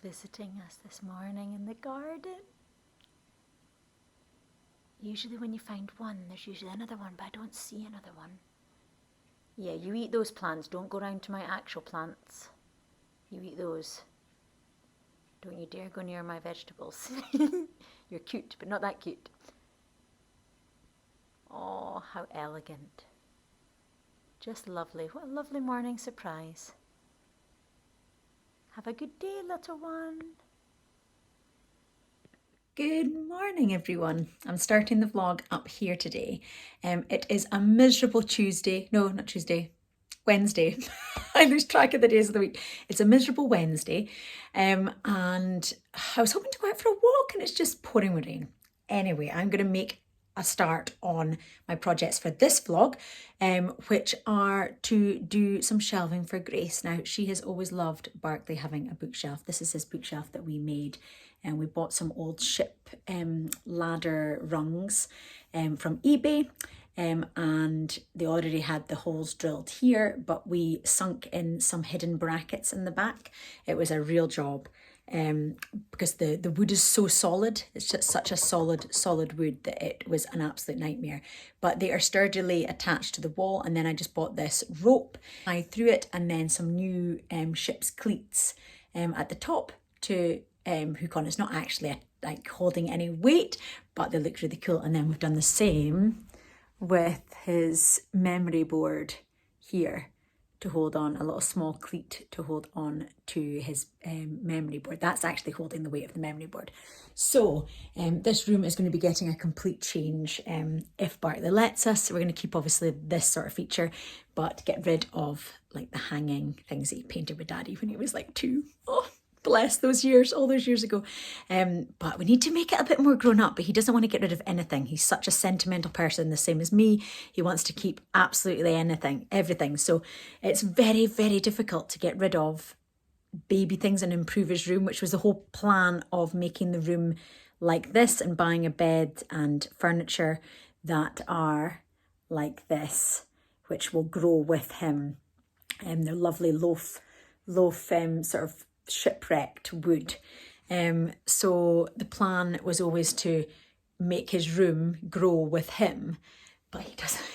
visiting us this morning in the garden. Usually when you find one, there's usually another one, but I don't see another one. Yeah, you eat those plants. Don't go round to my actual plants. You eat those. Don't you dare go near my vegetables. You're cute, but not that cute. Oh, how elegant. Just lovely. What a lovely morning surprise. Have a good day, little one. Good morning, everyone. I'm starting the vlog up here today. It is a miserable Tuesday. No, not Tuesday. Wednesday. I lose track of the days of the week. It's a miserable Wednesday. And I was hoping to go out for a walk and it's just pouring with rain. Anyway, I'm going to make a start on my projects for this vlog, which are to do some shelving for Grace. Now, she has always loved Barclay having a bookshelf. This is his bookshelf that we made, and we bought some old ship ladder rungs from eBay, and they already had the holes drilled here, but we sunk in some hidden brackets in the back. It was a real job. Because the wood is so solid. It's just such a solid wood that it was an absolute nightmare. But they are sturdily attached to the wall, and then I just bought this rope. I threw it, and then some new ship's cleats at the top to hook on. It's not actually like holding any weight, but they look really cool. And then we've done the same with his memory board here, to hold on, a little small cleat to hold on to his memory board. That's actually holding the weight of the memory board. So this room is going to be getting a complete change if Bartley lets us. We're going to keep obviously this sort of feature, but get rid of like the hanging things that he painted with Daddy when he was like 2. Oh, bless those years, all those years ago. But we need to make it a bit more grown up, but he doesn't want to get rid of anything. He's such a sentimental person, the same as me. He wants to keep absolutely everything. So it's very, very difficult to get rid of baby things and improve his room, which was the whole plan of making the room like this and buying a bed and furniture that are like this, which will grow with him. They're lovely loaf sort of shipwrecked wood. So the plan was always to make his room grow with him, but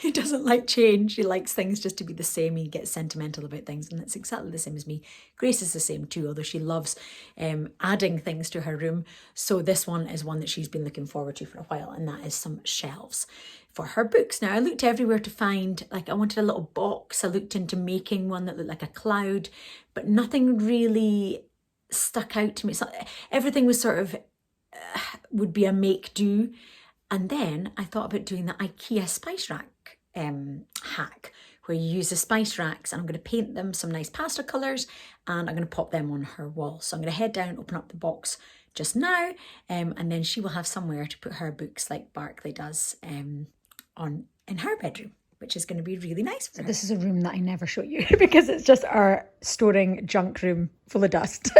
he doesn't like change. He likes things just to be the same. He gets sentimental about things, and that's exactly the same as me. Grace is the same too, although she loves adding things to her room. So this one is one that she's been looking forward to for a while, and that is some shelves for her books. Now, I looked everywhere to find, like, I wanted a little box. I looked into making one that looked like a cloud, but nothing really stuck out to me. So everything was sort of, would be a make-do. And then I thought about doing the Ikea spice rack hack, where you use the spice racks, and I'm going to paint them some nice pastel colours, and I'm going to pop them on her wall. So I'm going to head down, open up the box just now, and then she will have somewhere to put her books like Barclay does in her bedroom, which is going to be really nice for her. This is a room that I never show you because it's just our storing junk room full of dust.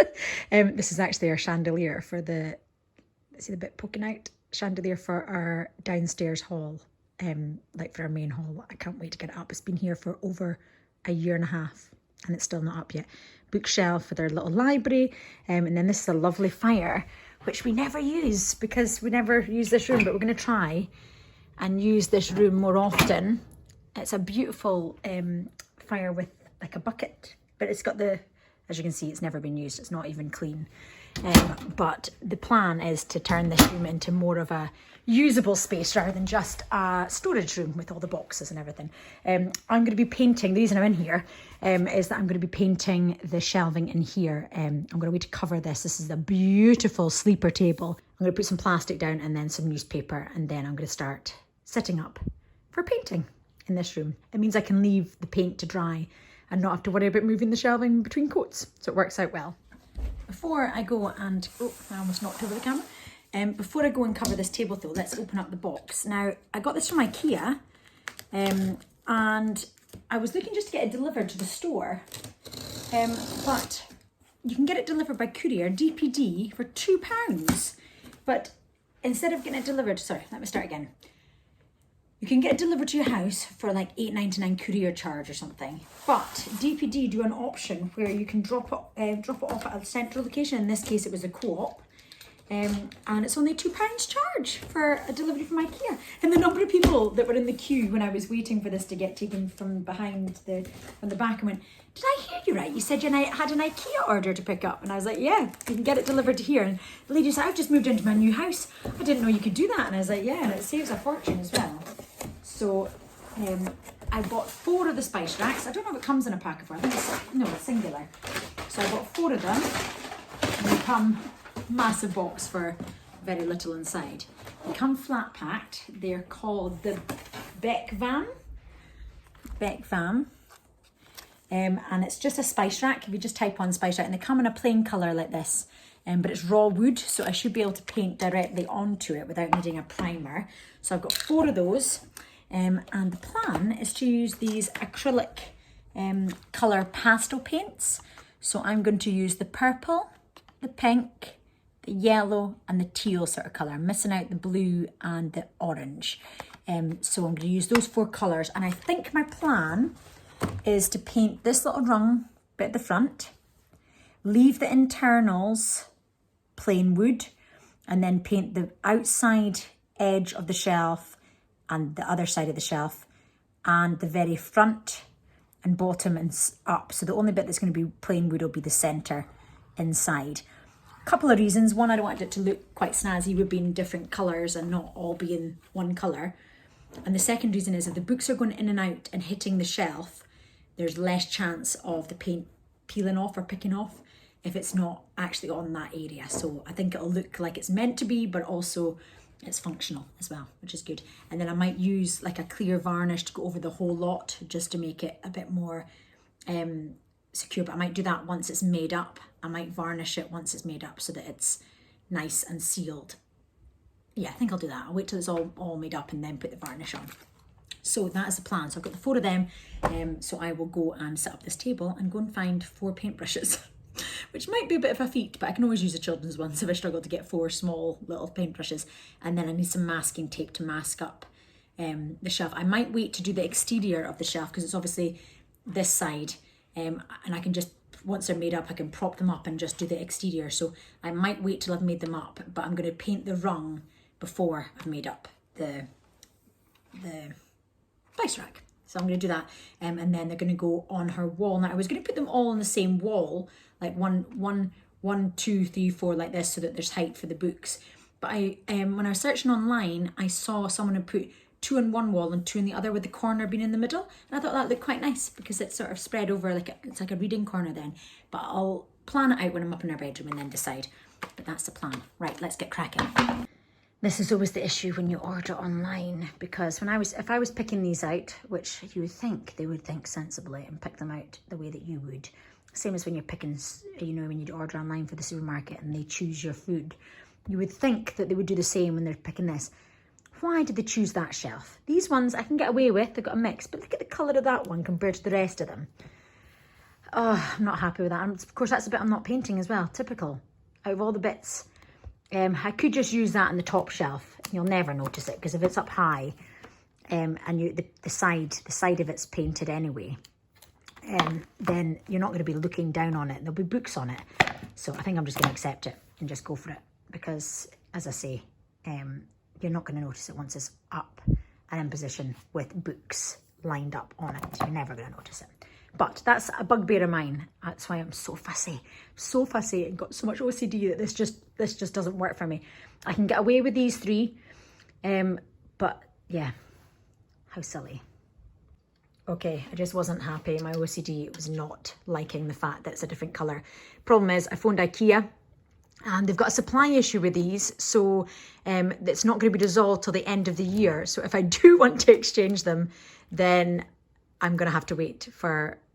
This is actually our chandelier for the, see the bit poking out? Chandelier for our downstairs hall, like for our main hall. I can't wait to get it up. It's been here for over a year and a half and it's still not up yet. Bookshelf for their little library, and then this is a lovely fire which we never use because we never use this room, but we're going to try and use this room more often. It's a beautiful fire with like a bucket, but it's got the, as you can see, it's never been used. It's not even clean. But the plan is to turn this room into more of a usable space rather than just a storage room with all the boxes and everything. I'm going to be painting, the reason I'm in here is that I'm going to be painting the shelving in here. I'm going to wait to cover this. This is a beautiful sleeper table. I'm going to put some plastic down and then some newspaper, and then I'm going to start setting up for painting in this room. It means I can leave the paint to dry and not have to worry about moving the shelving between coats. So it works out well. Before I go and, oh, I almost knocked over the camera. Before I go and cover this table though, let's open up the box. Now, I got this from Ikea, and I was looking just to get it delivered to the store, but you can get it delivered by courier, DPD, for £2. But instead of getting it delivered, sorry, let me start again. You can get it delivered to your house for like $8.99 courier charge or something. But DPD do an option where you can drop it off at a central location. In this case, it was a Co-op. And it's only £2 charge for a delivery from Ikea. And the number of people that were in the queue when I was waiting for this to get taken from behind from the back, and went, did I hear you right? You said you had an Ikea order to pick up. And I was like, yeah, you can get it delivered to here. And the lady said, I've just moved into my new house. I didn't know you could do that. And I was like, yeah, and it saves a fortune as well. So I bought 4 of the spice racks. I don't know if it comes in a pack of 4. I think it's singular. So I bought 4 of them. And they come massive box for very little inside. They come flat packed. They're called the Beck Van. And it's just a spice rack. If you just type on spice rack, and they come in a plain colour like this. But it's raw wood, so I should be able to paint directly onto it without needing a primer. So I've got 4 of those. And the plan is to use these acrylic colour pastel paints. So I'm going to use the purple, the pink, the yellow and the teal sort of colour. I'm missing out the blue and the orange. So I'm going to use those 4 colours. And I think my plan is to paint this little rung bit at the front, leave the internals plain wood, and then paint the outside edge of the shelf and the other side of the shelf and the very front and bottom and up. So the only bit that's going to be plain wood will be the centre inside. A couple of reasons. One, I don't want it to look quite snazzy with being different colours and not all being one colour. And the second reason is if the books are going in and out and hitting the shelf, there's less chance of the paint peeling off or picking off if it's not actually on that area. So I think it'll look like it's meant to be, but also it's functional as well, which is good. And then I might use like a clear varnish to go over the whole lot just to make it a bit more secure. But I might do that once it's made up. I might varnish it once it's made up so that it's nice and sealed. Yeah, I think I'll do that. I'll wait till it's all made up and then put the varnish on. So that is the plan. So I've got the 4 of them. So I will go and set up this table and go and find 4 paintbrushes, which might be a bit of a feat, but I can always use the children's ones if I struggle to get 4 small little paintbrushes. And then I need some masking tape to mask up the shelf. I might wait to do the exterior of the shelf because it's obviously this side. And I can just, once they're made up, I can prop them up and just do the exterior. So I might wait till I've made them up, but I'm going to paint the rung before I've made up the spice rack. So I'm going to do that, and then they're going to go on her wall. Now I was going to put them all on the same wall, like one, 2, 3, 4, like this, so that there's height for the books. But I when I was searching online, I saw someone had put 2 on one wall and 2 on the other, with the corner being in the middle, and I thought that looked quite nice because it's sort of spread over it's like a reading corner then. But I'll plan it out when I'm up in our bedroom and then decide. But that's the plan. Right, let's get cracking. This is always the issue when you order online, because if I was picking these out, which you would think they would think sensibly and pick them out the way that you would, same as when you're picking, when you order online for the supermarket and they choose your food, you would think that they would do the same when they're picking this. Why did they choose that shelf? These ones I can get away with, they've got a mix, but look at the colour of that one compared to the rest of them. Oh, I'm not happy with that. And of course, that's the bit I'm not painting as well, typical. Out of all the bits. I could just use that on the top shelf. You'll never notice it because if it's up high, and the side of it's painted anyway, then you're not going to be looking down on it. There'll be books on it. So I think I'm just going to accept it and just go for it because, as I say, you're not going to notice it once it's up and in position with books lined up on it. You're never going to notice it. But that's a bugbear of mine. That's why I'm so fussy and got so much OCD that this just doesn't work for me. I can get away with these 3, but yeah, how silly. Okay, I just wasn't happy. My OCD was not liking the fact that it's a different colour. Problem is, I phoned Ikea and they've got a supply issue with these, so it's not going to be resolved till the end of the year. So if I do want to exchange them, then I'm going to have to wait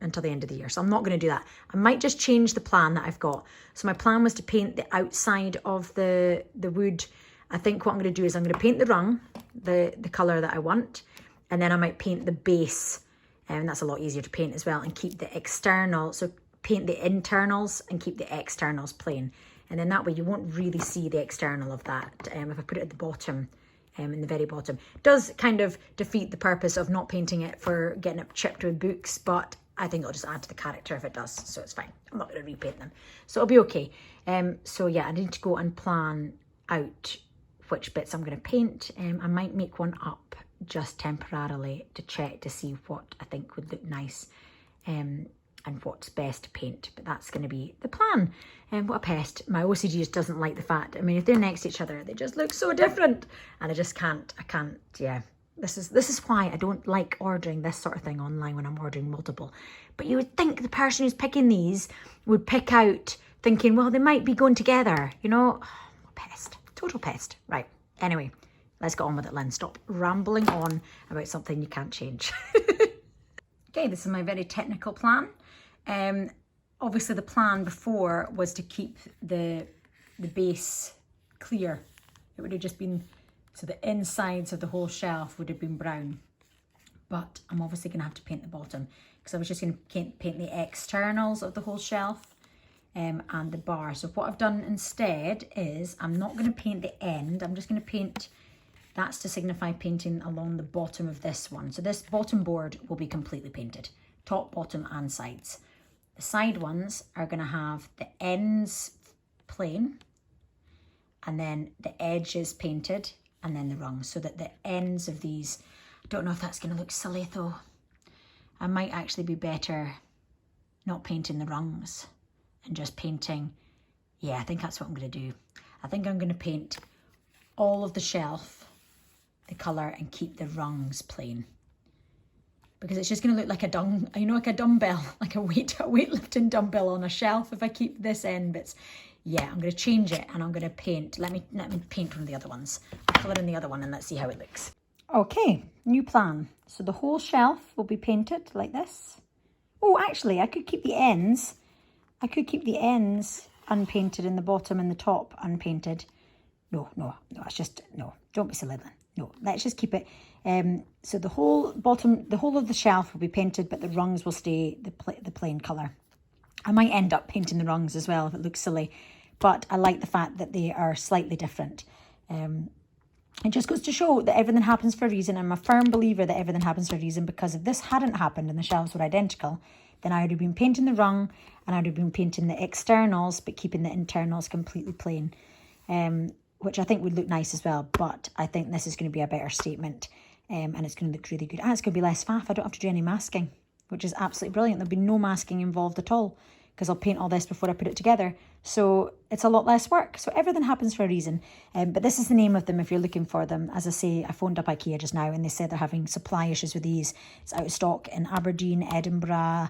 until the end of the year. So I'm not going to do that. I might just change the plan that I've got. So my plan was to paint the outside of the wood. I think what I'm going to do is I'm going to paint the rung, the colour that I want, and then I might paint the base, and that's a lot easier to paint as well, and keep the external, so paint the internals and keep the externals plain. And then that way you won't really see the external of that. If I put it at the bottom, in the very bottom. Does kind of defeat the purpose of not painting it for getting it chipped with books, but I think it'll just add to the character if it does, so it's fine. I'm not going to repaint them, so it'll be okay. So yeah, I need to go and plan out which bits I'm going to paint. I might make one up just temporarily to check to see what I think would look nice and what's best to paint, but that's going to be the plan. What a pest. My OCD just doesn't like the fact, I mean, if they're next to each other, they just look so different, and I just can't, yeah. This is why I don't like ordering this sort of thing online when I'm ordering multiple. But you would think the person who's picking these would pick out thinking, well, they might be going together, you know. Oh, pest. Total pest. Right. Anyway, let's get on with it, Lynn. Stop rambling on about something you can't change. Okay, this is my very technical plan. Obviously the plan before was to keep the base clear. It would have just been, so the insides of the whole shelf would have been brown. But I'm obviously going to have to paint the bottom, because I was just going to paint the externals of the whole shelf and the bar. So what I've done instead is I'm not going to paint the end. I'm just going to paint, that's to signify painting along the bottom of this one. So this bottom board will be completely painted, top, bottom and sides. The side ones are going to have the ends plain, and then the edges painted, and then the rungs, so that the ends of these, I don't know if that's going to look silly though. I might actually be better not painting the rungs and just painting, yeah, I think that's what I'm going to do. I think I'm going to paint all of the shelf the colour and keep the rungs plain, because it's just going to look like a dumbbell, like a weightlifting dumbbell on a shelf if I keep this end bits. Yeah, I'm going to change it, and I'm going to paint. Let me paint one of the other ones. I'll colour in the other one and let's see how it looks. Okay, new plan. So the whole shelf will be painted like this. Oh, actually, I could keep the ends. Unpainted in the bottom and the top unpainted. No, it's just, no, don't be silly then. No, let's just keep it. So the whole of the shelf will be painted, but the rungs will stay the plain colour. I might end up painting the rungs as well if it looks silly, but I like the fact that they are slightly different. It just goes to show that everything happens for a reason. I'm a firm believer that everything happens for a reason, because if this hadn't happened and the shelves were identical, then I would have been painting the rung and I would have been painting the externals, but keeping the internals completely plain, which I think would look nice as well. But I think this is going to be a better statement, and it's going to look really good. And it's going to be less faff. I don't have to do any masking, which is absolutely brilliant. There'll be no masking involved at all, because I'll paint all this before I put it together. So it's a lot less work. So everything happens for a reason. But this is the name of them if you're looking for them. As I say, I phoned up Ikea just now and they said they're having supply issues with these. It's out of stock in Aberdeen, Edinburgh,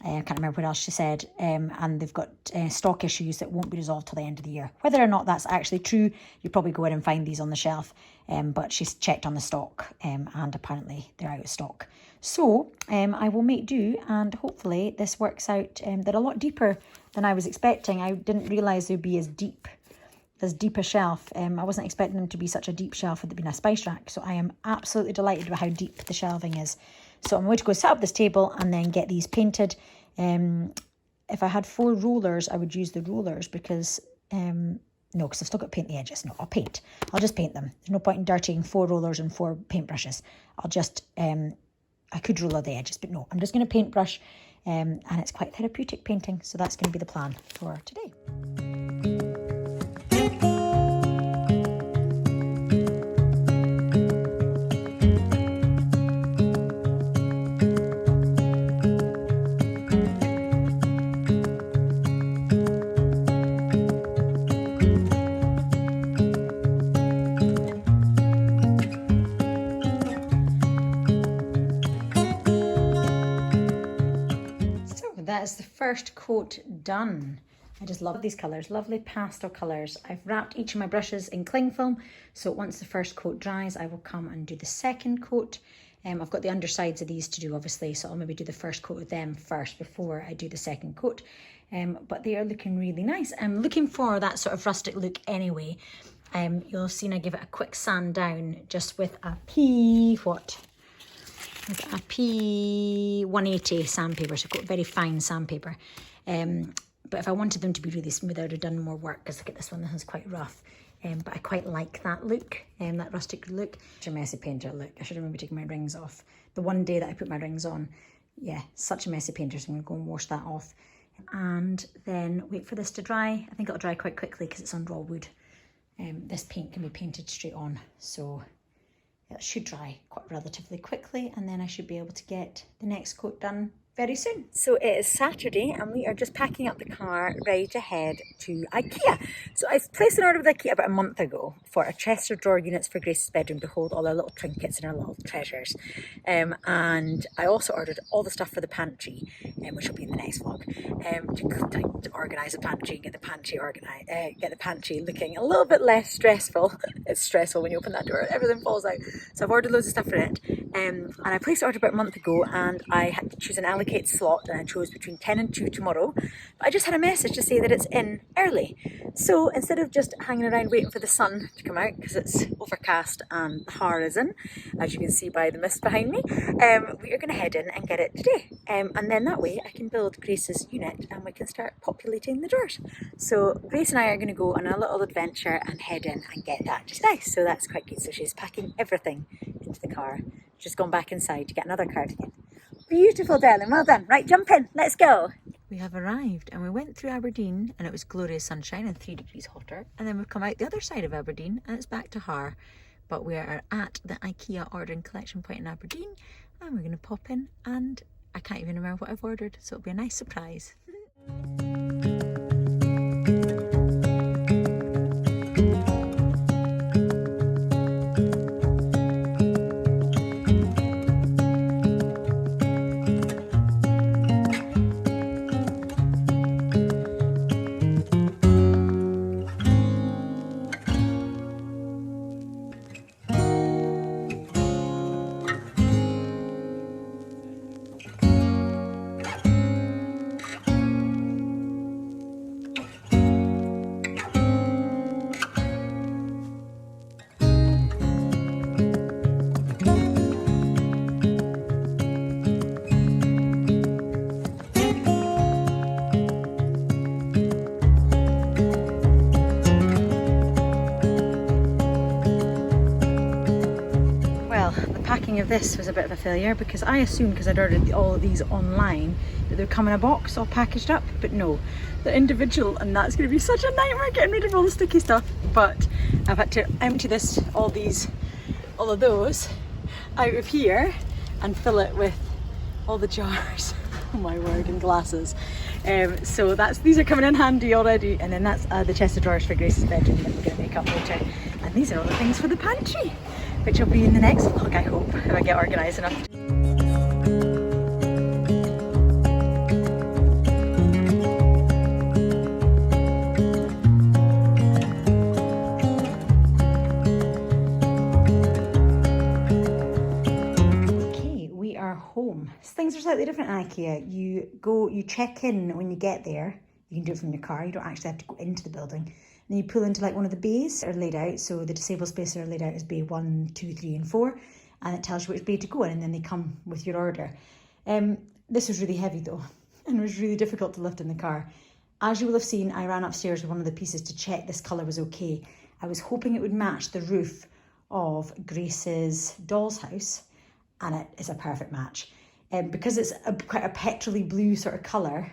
I can't remember what else she said, and they've got stock issues that won't be resolved till the end of the year. Whether or not that's actually true, you probably go in and find these on the shelf, but she's checked on the stock, and apparently they're out of stock. So I will make do, and hopefully this works out. They're a lot deeper than I was expecting. I didn't realise they'd be as deep a shelf. I wasn't expecting them to be such a deep shelf. It'd been a spice rack, so I am absolutely delighted with how deep the shelving is. So I'm going to go set up this table and then get these painted. If I had 4 rollers, I would use the rollers, because no, because I've still got to paint the edges. No, I'll just paint them. There's no point in dirtying 4 rollers and 4 paintbrushes. I'll just I could roller the edges, but no, I'm just going to paintbrush, and it's quite therapeutic painting, so that's going to be the plan for today. That is the first coat done. I just love these colours, lovely pastel colours. I've wrapped each of my brushes in cling film, so once the first coat dries, I will come and do the second coat. I've got the undersides of these to do, obviously, so I'll maybe do the first coat of them first before I do the second coat. But they are looking really nice. I'm looking for that sort of rustic look anyway. You'll have seen I give it a quick sand down just with a P180 sandpaper, so I've got very fine sandpaper. But if I wanted them to be really smooth, I would have done more work, because look at this one, this one's quite rough. but I quite like that look, that rustic look. Such a messy painter, look. I should remember taking my rings off. The one day that I put my rings on, yeah, such a messy painter, so I'm going to go and wash that off. And then wait for this to dry. I think it'll dry quite quickly because it's on raw wood. This paint can be painted straight on, so it should dry quite relatively quickly, and then I should be able to get the next coat done very soon. So it is Saturday and we are just packing up the car ready to head to Ikea. So I've placed an order with Ikea about a month ago for a chest of drawer units for Grace's bedroom to hold all her little trinkets and her little treasures. And I also ordered all the stuff for the pantry, which will be in the next vlog, to organise the pantry and get the pantry looking a little bit less stressful. It's stressful when you open that door, everything falls out. So I've ordered loads of stuff for it. And I placed the order about a month ago, and I had to choose an allocated slot, and I chose between 10 and 2 tomorrow. But I just had a message to say that it's in early. So instead of just hanging around waiting for the sun to come out, because it's overcast and the har is in, as you can see by the mist behind me, we are going to head in and get it today. And then that way I can build Grace's unit and we can start populating the drawers. So Grace and I are going to go on a little adventure and head in and get that just now. So that's quite good. So she's packing everything into the car. Just gone back inside to get another cardigan. Beautiful, darling, well done. Right, jump in, let's go. We have arrived and we went through Aberdeen and it was glorious sunshine and 3 degrees hotter. And then we've come out the other side of Aberdeen and it's back to Har. But we are at the Ikea ordering collection point in Aberdeen and we're going to pop in, and I can't even remember what I've ordered, so it'll be a nice surprise. Of this was a bit of a failure because I assumed, because I'd ordered all of these online, that they'd come in a box all packaged up, but no, they're individual, and that's going to be such a nightmare getting rid of all the sticky stuff. But I've had to empty all of those out of here and fill it with all the jars. Oh my word, and glasses. So these are coming in handy already, and then that's the chest of drawers for Grace's bedroom that we're going to make up later, and these are all the things for the pantry, which will be in the next vlog, I hope, if I get organised enough. Okay, we are home. So things are slightly different in Ikea. You check in when you get there. You can do it from your car. You don't actually have to go into the building. Then you pull into like one of the bays that are laid out. So the disabled spaces are laid out as bay 1, 2, 3 and 4. And it tells you which bay to go in, and then they come with your order. This was really heavy though, and it was really difficult to lift in the car. As you will have seen, I ran upstairs with one of the pieces to check this colour was okay. I was hoping it would match the roof of Grace's doll's house, and it is a perfect match. Because it's quite a petrol-y blue sort of colour,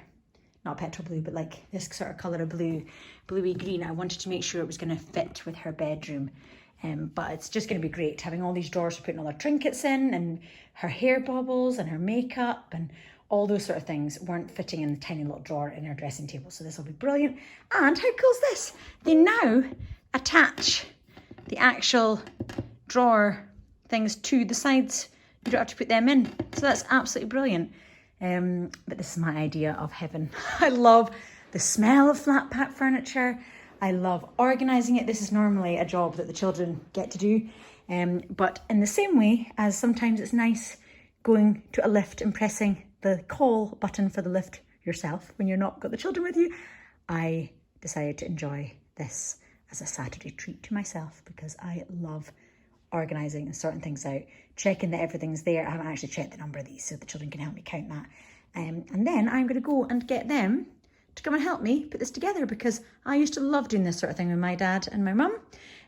not petrol blue, but like this sort of colour of bluey green, I wanted to make sure it was going to fit with her bedroom. But it's just going to be great having all these drawers for putting all her trinkets in, and her hair baubles and her makeup and all those sort of things weren't fitting in the tiny little drawer in her dressing table. So this will be brilliant. And how cool is this? They now attach the actual drawer things to the sides. You don't have to put them in. So that's absolutely brilliant. But this is my idea of heaven. I love the smell of flat pack furniture. I love organising it. This is normally a job that the children get to do. But in the same way as sometimes it's nice going to a lift and pressing the call button for the lift yourself when you're not got the children with you, I decided to enjoy this as a Saturday treat to myself because I love organising and sorting things out, checking that everything's there. I haven't actually checked the number of these so the children can help me count that. And then I'm going to go and get them to come and help me put this together, because I used to love doing this sort of thing with my dad and my mum.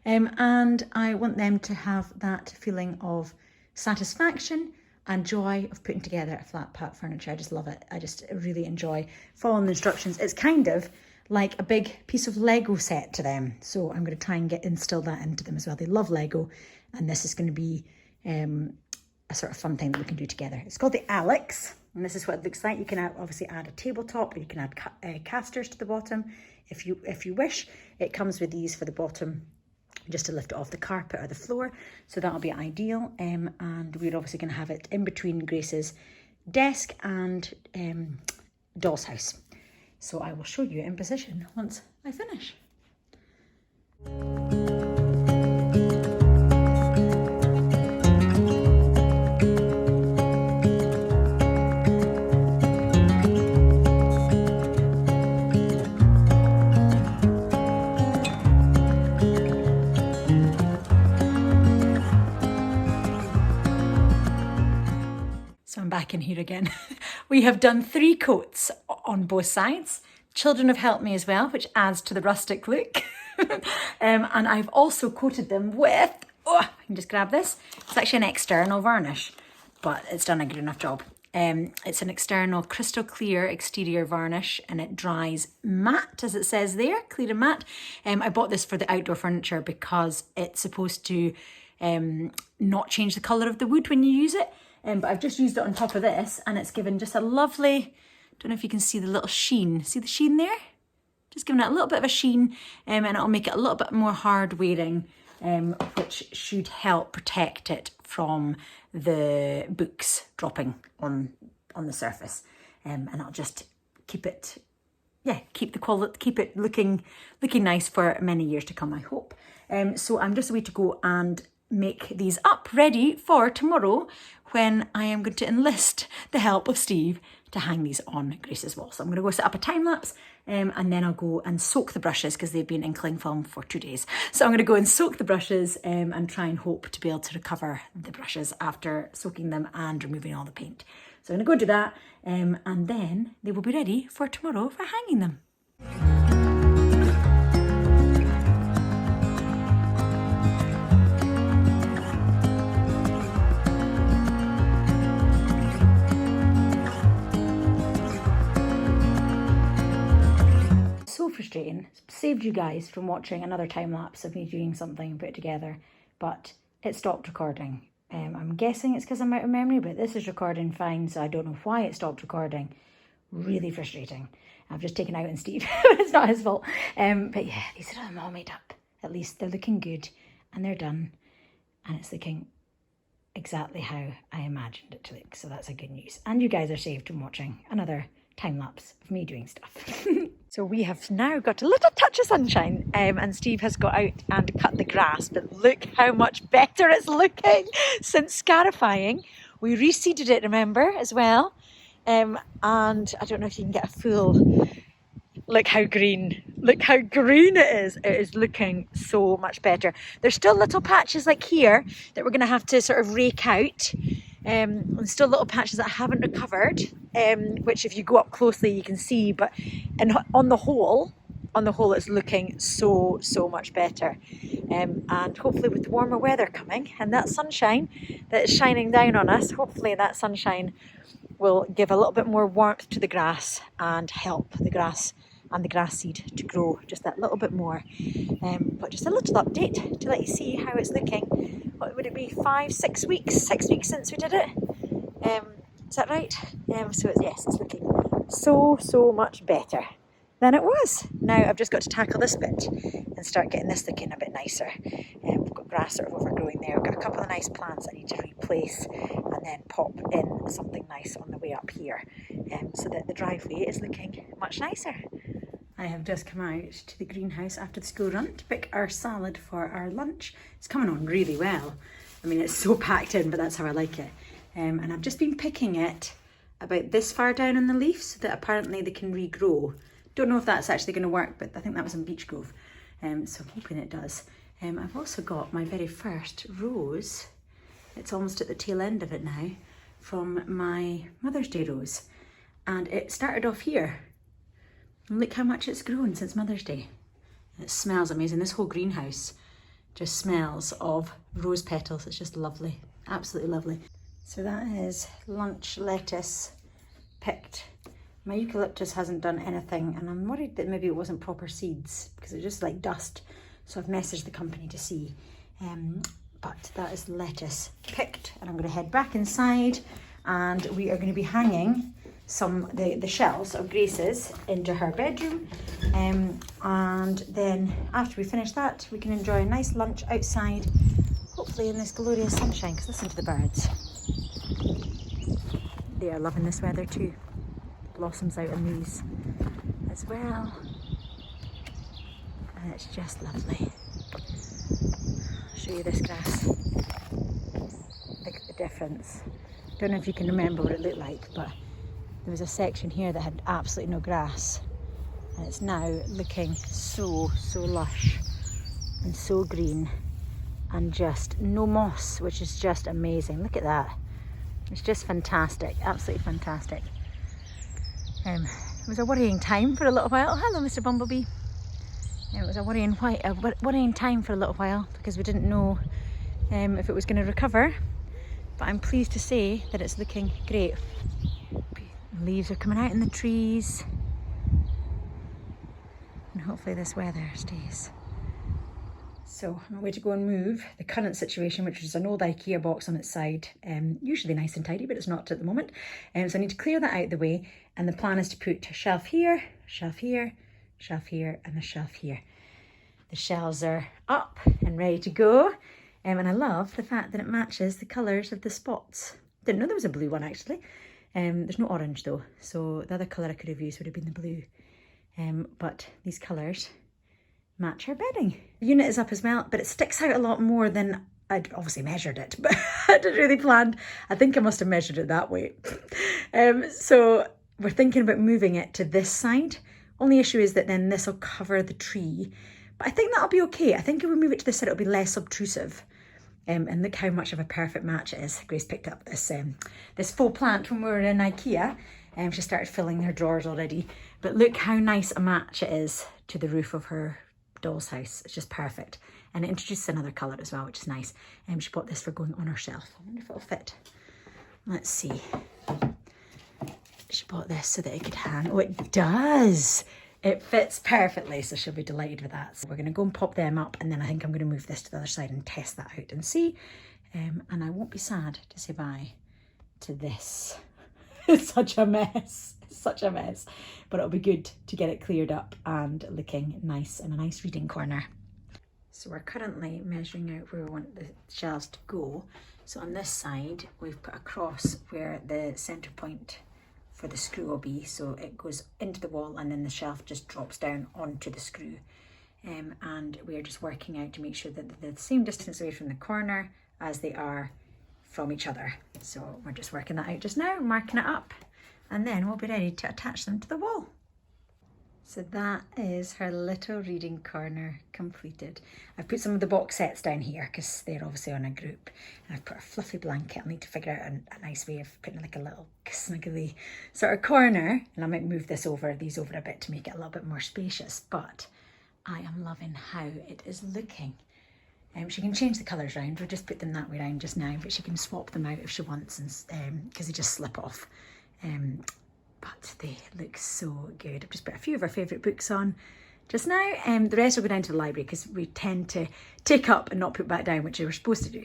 And I want them to have that feeling of satisfaction and joy of putting together a flat pack furniture. I just love it. I just really enjoy following the instructions. It's kind of like a big piece of Lego set to them. So I'm going to try and instill that into them as well. They love Lego, and this is going to be a sort of fun thing that we can do together. It's called the Alex, and this is what it looks like. You can obviously add a tabletop, or you can add casters to the bottom if you wish. It comes with these for the bottom, just to lift it off the carpet or the floor. So that'll be ideal. And we're obviously going to have it in between Grace's desk and doll's house. So I will show you it in position once I finish. So I'm back in here again. We have done 3 coats on both sides. Children have helped me as well, which adds to the rustic look. And I've also coated them with, I can just grab this. It's actually an external varnish, but it's done a good enough job. It's an external crystal clear exterior varnish, and it dries matte, as it says there, clear and matte. I bought this for the outdoor furniture because it's supposed to not change the colour of the wood when you use it. But I've just used it on top of this, and it's given just a lovely, don't know if you can see the little sheen. See the sheen there? Just giving it a little bit of a sheen, and it'll make it a little bit more hard wearing, which should help protect it from the books dropping on the surface. And I'll just keep it, keep the quality, keep it looking nice for many years to come, I hope. So I'm just away to go and make these up ready for tomorrow, when I am going to enlist the help of Steve to hang these on Grace's wall. So I'm going to go set up a time lapse, and then I'll go and soak the brushes, because they've been in cling film for 2 days. So I'm going to go and soak the brushes and try and hope to be able to recover the brushes after soaking them and removing all the paint. So I'm going to go do that, and then they will be ready for tomorrow for hanging them. So frustrating. Saved you guys from watching another time lapse of me doing something and put it together, but it stopped recording. I'm guessing it's because I'm out of memory, but this is recording fine, so I don't know why it stopped recording. Really frustrating. I've just taken out on Steve. It's not his fault. But yeah, these are them all made up. At least they're looking good, and they're done, and it's looking exactly how I imagined it to look. So that's a good news. And you guys are saved from watching another time lapse of me doing stuff. So we have now got a little touch of sunshine, and Steve has got out and cut the grass, but look how much better it's looking since scarifying. We reseeded it, remember, as well, and I don't know if you can get a full look how green it is. It is looking so much better. There's still little patches like here that we're going to have to sort of rake out. There's still little patches that I haven't recovered, which if you go up closely you can see, but on the whole it's looking so much better. And hopefully with the warmer weather coming and that sunshine that is shining down on us, hopefully that sunshine will give a little bit more warmth to the grass and help the grass and the grass seed to grow just that little bit more. But just a little update to let you see how it's looking. What would it be, 6 weeks? 6 weeks since we did it. Is that right? So yes, it's looking so much better than it was. Now I've just got to tackle this bit and start getting this looking a bit nicer. We've got grass sort of overgrowing there. We've got a couple of nice plants I need to replace and then pop in something nice on the way up here, so that the driveway is looking much nicer. I have just come out to the greenhouse after the school run to pick our salad for our lunch. It's coming on really well. I mean, it's so packed in, but that's how I like it. And I've just been picking it about this far down in the leaf so that apparently they can regrow. Don't know if that's actually going to work, but I think that was in Beech Grove. So I'm hoping it does. I've also got my very first rose. It's almost at the tail end of it now, from my Mother's Day rose. And it started off here. And look how much it's grown since Mother's Day. It smells amazing. This whole greenhouse just smells of rose petals. It's just lovely, absolutely lovely. So that is lunch lettuce picked. My eucalyptus hasn't done anything, and I'm worried that maybe it wasn't proper seeds because it's just like dust. So I've messaged the company to see. But that is lettuce picked, and I'm going to head back inside, and we are going to be hanging the shelves of Grace's into her bedroom, and then after we finish that we can enjoy a nice lunch outside, hopefully in this glorious sunshine, because listen to the birds. They are loving this weather too. Blossoms out on these as well, and it's just lovely. I'll show you this grass. Look at the difference. Don't know if you can remember what it looked like, but there was a section here that had absolutely no grass, and it's now looking so lush and so green, and just no moss, which is just amazing. Look at that. It's just fantastic, absolutely fantastic. It was a worrying time for a little while. Hello, Mr. Bumblebee. It was a worrying time for a little while because we didn't know if it was going to recover, but I'm pleased to say that it's looking great. Leaves are coming out in the trees, and hopefully this weather stays. So I'm away to go and move the current situation, which is an old Ikea box on its side, usually nice and tidy, but it's not at the moment. So I need to clear that out of the way, and the plan is to put a shelf here, shelf here, shelf here, and a shelf here. The shelves are up and ready to go, and I love the fact that it matches the colours of the spots. Didn't know there was a blue one actually. There's no orange though, so the other colour I could have used would have been the blue. But these colours match her bedding. The unit is up as well, but it sticks out a lot more than I'd obviously measured it, but I hadn't really planned. I think I must have measured it that way. So we're thinking about moving it to this side. Only issue is that then this will cover the tree, but I think that'll be okay. I think if we move it to this side, it'll be less obtrusive. And look how much of a perfect match it is. Grace picked up this faux plant when we were in Ikea, and she started filling her drawers already. But look how nice a match it is to the roof of her doll's house. It's just perfect, and it introduces another colour as well, which is nice. She bought this for going on her shelf. I wonder if it'll fit. Let's see. She bought this so that it could hang. Oh, it does. It fits perfectly, so she'll be delighted with that. So we're going to go and pop them up, and then I think I'm going to move this to the other side and test that out and see. And I won't be sad to say bye to this. It's such a mess. It's such a mess. But it'll be good to get it cleared up and looking nice in a nice reading corner. So we're currently measuring out where we want the shelves to go. So on this side, we've put a cross where the centre point for the screw will be, so it goes into the wall and then the shelf just drops down onto the screw. And we're just working out to make sure that they're the same distance away from the corner as they are from each other. So we're just working that out just now, marking it up, and then we'll be ready to attach them to the wall. So that is her little reading corner completed. I've put some of the box sets down here because they're obviously on a group, and I've put a fluffy blanket. I'll need to figure out a nice way of putting like a little snuggly sort of corner, and I might move these over a bit to make it a little bit more spacious, but I am loving how it is looking. She can change the colours around. We'll just put them that way around just now, but she can swap them out if she wants, and because they just slip off. But they look so good. I've just put a few of our favourite books on just now. The rest will go down to the library because we tend to take up and not put back down, which we were supposed to do.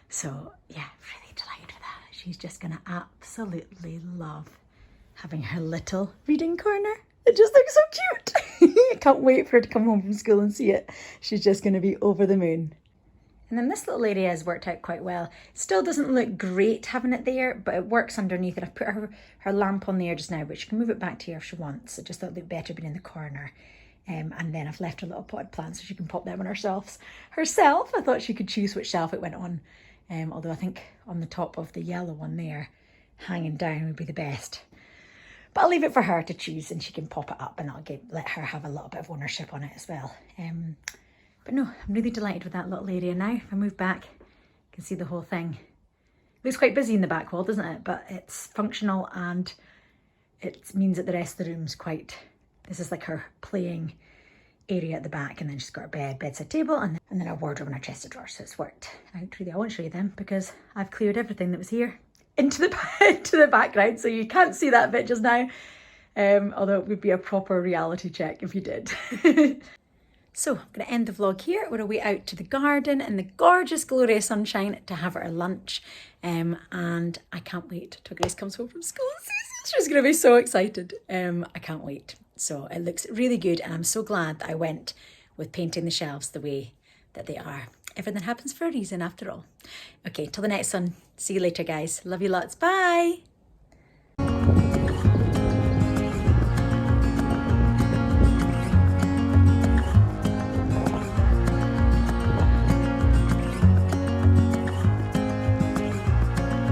So yeah, really delighted with that. She's just going to absolutely love having her little reading corner. It just looks so cute. I can't wait for her to come home from school and see it. She's just going to be over the moon. And then this little area has worked out quite well. Still doesn't look great having it there, but it works underneath it. I've put her lamp on there just now, but she can move it back to here if she wants. I just thought it looked better being in the corner. And then I've left her little potted plants so she can pop them on her shelves herself. I thought she could choose which shelf it went on. Although I think on the top of the yellow one there, hanging down would be the best. But I'll leave it for her to choose, and she can pop it up, and I'll let her have a little bit of ownership on it as well. But no, I'm really delighted with that little area now. If I move back, you can see the whole thing. It looks quite busy in the back wall, doesn't it? But it's functional, and it means that the rest of the room's quite This is like her playing area at the back, and then she's got her bed, bedside table, and then a wardrobe and a chest of drawers. So it's worked out really. I won't show you them because I've cleared everything that was here into the background, so you can't see that bit just now. Although it would be a proper reality check if you did. So I'm going to end the vlog here. We're away out to the garden in the gorgeous, glorious sunshine to have our lunch. And I can't wait till Grace comes home from school. She's going to be so excited. I can't wait. So it looks really good. And I'm so glad that I went with painting the shelves the way that they are. Everything happens for a reason after all. Okay, till the next one. See you later, guys. Love you lots. Bye.